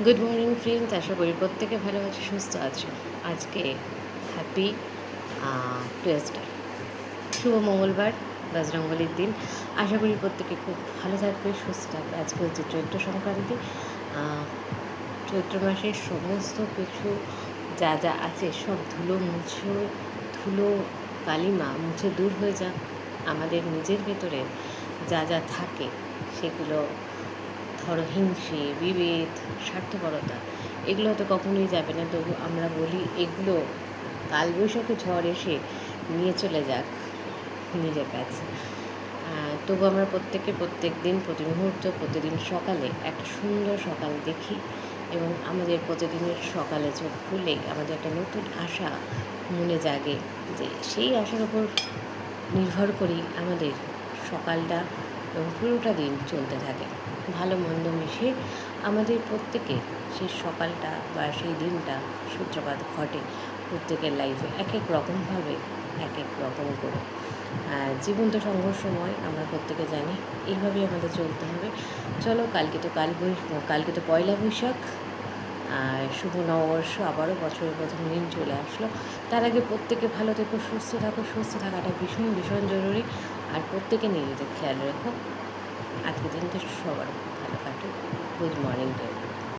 Good morning friends, আশা করি প্রত্যেকে ভালো আছে, সুস্থ আছে। আজকে হ্যাপি টুয়েসডে, শুভ মঙ্গলবার, বজরঙ্গলির দিন। আশা করি প্রত্যেকে খুব ভালো থাকবে, সুস্থ থাকবে। আজকে হচ্ছে চৈত্র সংক্রান্তি। চৈত্র মাসের সমস্ত কিছু যা যা আছে সব ধুলো কালিমা মুছে দূর হয়ে যাক। আমাদের নিজের ভেতরে যা যা থাকে সেগুলো, ধরো হিংসে, বিভেদ, স্বার্থপরতা, এগুলো তো কখনোই যাবে না। তবু আমরা বলি এগুলো কালবৈশাখী ঝড় এসে নিয়ে চলে যাক নিজের কাছে। তবু আমরা প্রত্যেক দিন, প্রতি মুহূর্ত, প্রতিদিন সকালে একটা সুন্দর সকাল দেখি এবং আমাদের প্রতিদিনের সকালে চোখ খুলে আমাদের একটা নতুন আশা মনে জাগে, যে সেই আশার ওপর নির্ভর করেই আমাদের সকালটা এবং পুরোটা দিন চলতে থাকে। ভালো মন্দ মিশে আমাদের প্রত্যেকের সেই সকালটা বা সেই দিনটা সূত্রপাত ঘটে প্রত্যেকের লাইফে এক এক রকমভাবে, এক এক রকম করে। জীবন তো সংঘর্ষময়, আমরা প্রত্যেকে জানি। এইভাবেই আমাদের চলতে হবে। চলো, কালকে তো পয়লা বৈশাখ, শুভ নববর্ষ, আবারও বছরের প্রথম দিন চলে আসলো। তার আগে প্রত্যেকে ভালো থেকো, সুস্থ থাকো। সুস্থ থাকাটা ভীষণ ভীষণ জরুরি। আর প্রত্যেকে নিজেদের খেয়াল রেখো। আজকের দিনটা সবার ভালো কাটুক। Good morning.